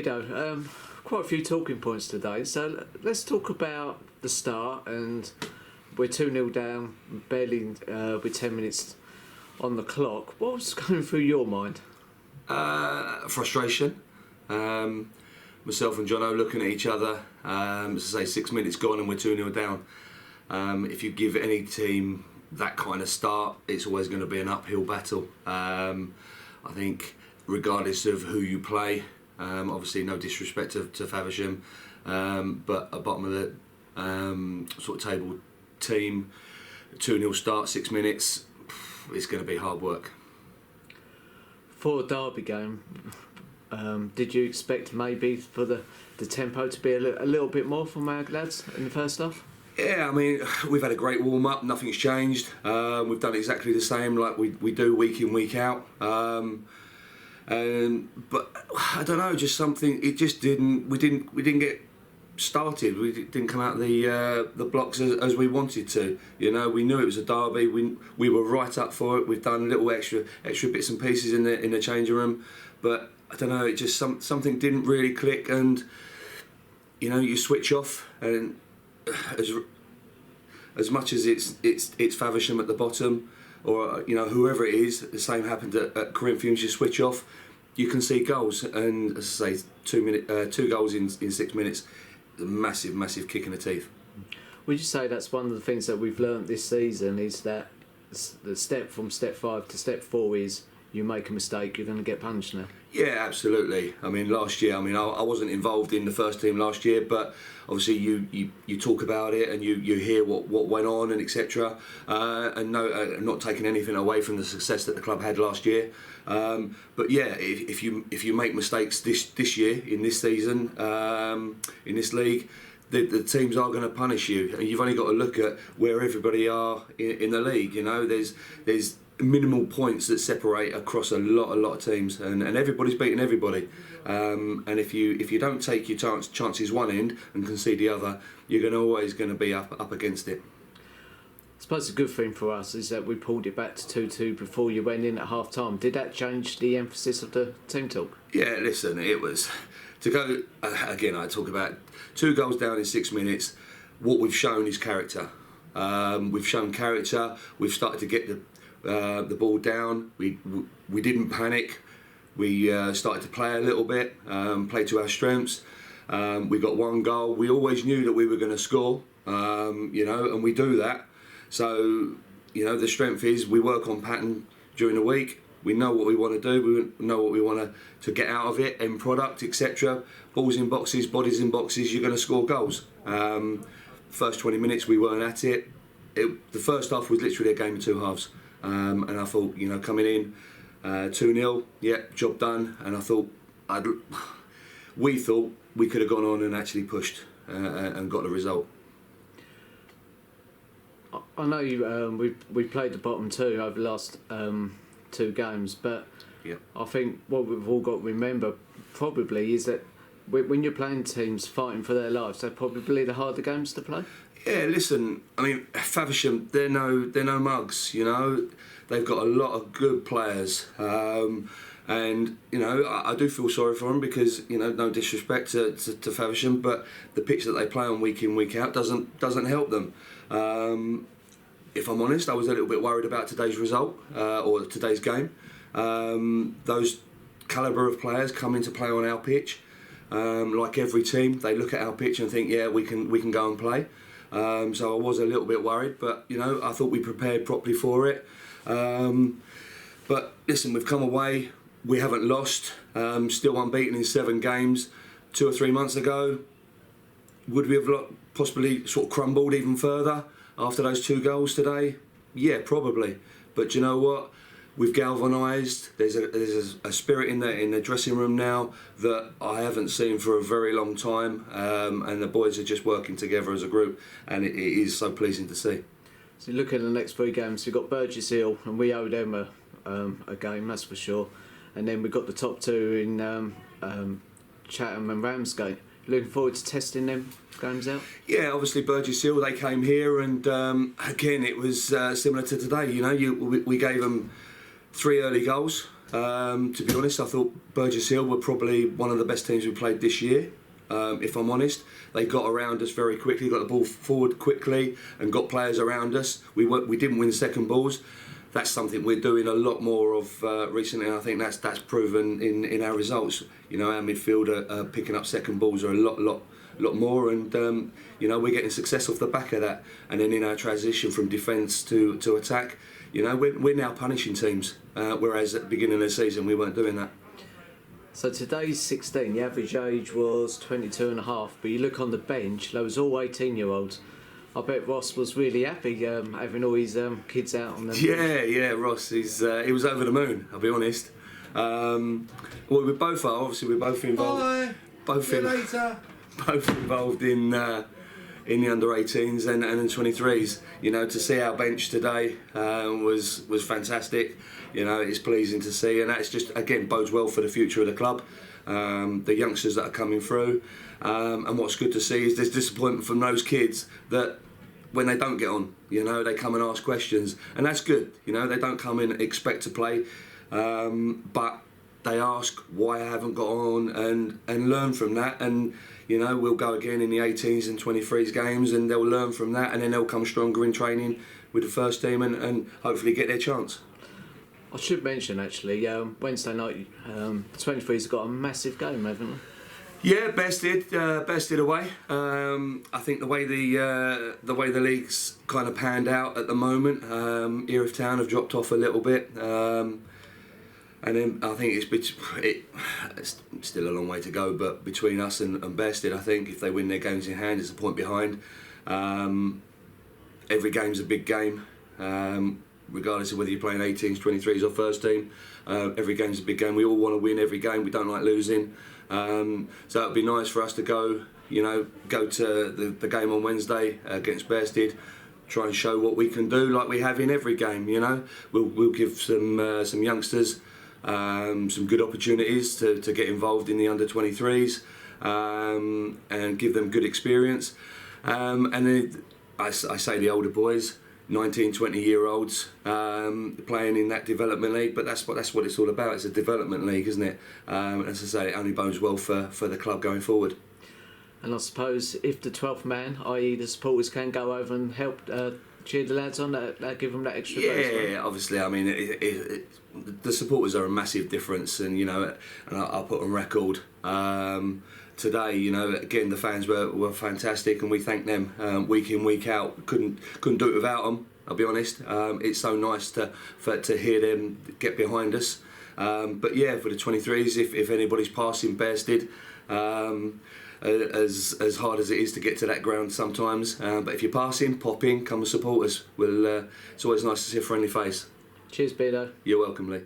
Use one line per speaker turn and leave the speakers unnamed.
Beardo, quite a few talking points today. So let's talk about the start. And we're 2-0 down, barely with 10 minutes on the clock. What was going through your mind?
Frustration. Myself and Jono looking at each other. As I say, 6 minutes gone and we're 2-0 down. If you give any team that kind of start, it's always going to be an uphill battle. I think regardless of who you play, obviously no disrespect to Faversham, but a bottom of the sort of table team, 2-0 start, 6 minutes, it's going to be hard work.
For a derby game, did you expect maybe for the tempo to be a little bit more from our lads in the first half?
Yeah, I mean, we've had a great warm-up, nothing's changed. We've done exactly the same like we do week in, week out. But I don't know, just something, it just didn't, we didn't get started. We didn't come out the blocks as we wanted to. You know, we knew it was a derby. We were right up for it. We've done little extra bits and pieces in the changing room, but I don't know. It just something didn't really click, and you know, you switch off, and as much as it's Faversham at the bottom, or you know, whoever it is, the same happened at Corinthians. You switch off, you can see goals, and as I say, 2 goals in 6 minutes. A massive kick in the teeth.
Would you say that's one of the things that we've learnt this season, is that the step from step 5 to step 4 is you make a mistake, you're going to get punished now?
Yeah, absolutely. I mean, last year, I wasn't involved in the first team last year, but obviously you talk about it and you hear what went on and etc. And no, not taking anything away from the success that the club had last year. But yeah, if you make mistakes this year in this season in this league, the teams are going to punish you. And you've only got to look at where everybody are in the league. You know, there's minimal points that separate across a lot of teams, and everybody's beating everybody. And if you don't take your chances one end and concede the other, you're always going to be up against it.
I suppose the good thing for us is that we pulled it back to 2-2 before you went in at half time. Did that change the emphasis of the team talk?
Yeah, listen, it was to go again. I talk about 2 goals down in 6 minutes. What we've shown is character. We've shown character. We've started to get the ball down. We didn't panic. We started to play a little bit, play to our strengths. We got 1 goal. We always knew that we were going to score, you know, and we do that. So, you know, the strength is we work on pattern during the week. We know what we want to do. We know what we want to get out of it, end product, etc. Balls in boxes, bodies in boxes. You're going to score goals. First 20 minutes we weren't at it. The first half was literally a game of 2 halves. And I thought, you know, coming in 2-0, yeah, job done. And I thought, we thought we could have gone on and actually pushed and got the result.
I know we played the bottom 2 over the last 2 games, but
yeah.
I think what we've all got to remember probably is that when you're playing teams fighting for their lives, they're probably the harder games to play.
Yeah, listen, I mean, Faversham, they're no mugs, you know. They've got a lot of good players, and you know, I do feel sorry for them because, you know, no disrespect to Faversham, but the pitch that they play on week in, week out doesn't help them. If I'm honest, I was a little bit worried about today's result or today's game. Those calibre of players come into play on our pitch. Like every team, they look at our pitch and think, yeah, we can go and play. So I was a little bit worried, but you know, I thought we prepared properly for it. But listen, we've come away, we haven't lost, still unbeaten in 7 games. 2 or 3 months ago, would we have possibly sort of crumbled even further after those 2 goals today? Yeah, probably. But you know what? We've galvanised. There's a spirit in the dressing room now that I haven't seen for a very long time, and the boys are just working together as a group, and it is so pleasing to see.
So you look at the next 3 games. We've got Burgess Hill, and we owe them a game, that's for sure. And then we've got the top 2 in Chatham and Ramsgate. Looking forward to testing them games out?
Yeah, obviously Burgess Hill, they came here, and again it was similar to today. You know, we gave them 3 early goals. To be honest, I thought Burgess Hill were probably one of the best teams we played this year. If I'm honest, they got around us very quickly, got the ball forward quickly, and got players around us. We didn't win second balls. That's something we're doing a lot more of recently, and I think that's proven in our results. You know, our midfield are picking up second balls are a lot more, and you know, we're getting success off the back of that. And then in our transition from defence to attack, you know, we're now punishing teams, whereas at the beginning of the season we weren't doing that.
So today's 16, the average age was 22 and a half, but you look on the bench, there was all 18-year-olds. I bet Ross was really happy having all his kids out on the
Yeah, Ross, he was over the moon, I'll be honest. Well, we both are, obviously we're both involved.
Bye.
Both
See you
in,
later.
both involved in the under 18s and the 23s. You know, to see our bench today was fantastic. You know, it's pleasing to see, and that's just again bodes well for the future of the club. The youngsters that are coming through, and what's good to see is there's disappointment from those kids that when they don't get on, you know, they come and ask questions, and that's good. You know, they don't come in and expect to play, but they ask why I haven't got on and learn from that. And you know, we'll go again in the 18s and 23s games, and they'll learn from that, and then they'll come stronger in training with the first team and hopefully get their chance.
I should mention actually, Wednesday night, the 23s have got a massive game, haven't they?
Yeah, bested away. I think the way the league's kind of panned out at the moment, Erith Town have dropped off a little bit, and then I think it's still a long way to go. But between us and Bested, I think if they win their games in hand, it's a point behind. Every game's a big game. Regardless of whether you're playing 18s, 23s or first team, every game's a big game. We all want to win every game. We don't like losing. So it'd be nice for us to go to the game on Wednesday against Bested, try and show what we can do like we have in every game. You know, we'll give some youngsters some good opportunities to get involved in the under 23s and give them good experience. And then I say the older boys, 19, 20-year-olds playing in that development league, but that's what it's all about. It's a development league, isn't it? As I say, it only bodes well for the club going forward.
And I suppose if the 12th man, i.e. the supporters, can go over and help cheer the lads on, that give them that extra boost.
Yeah, obviously. I mean, the supporters are a massive difference, and you know, and I'll put on record. Today, you know, again, the fans were fantastic, and we thank them week in, week out. Couldn't do it without them, I'll be honest. It's so nice to hear them get behind us. But yeah, for the 23s, if anybody's passing Bested, as hard as it is to get to that ground sometimes, but if you're passing, pop in, come and support us. It's always nice to see a friendly face.
Cheers, Beardo.
You're welcome, Lee.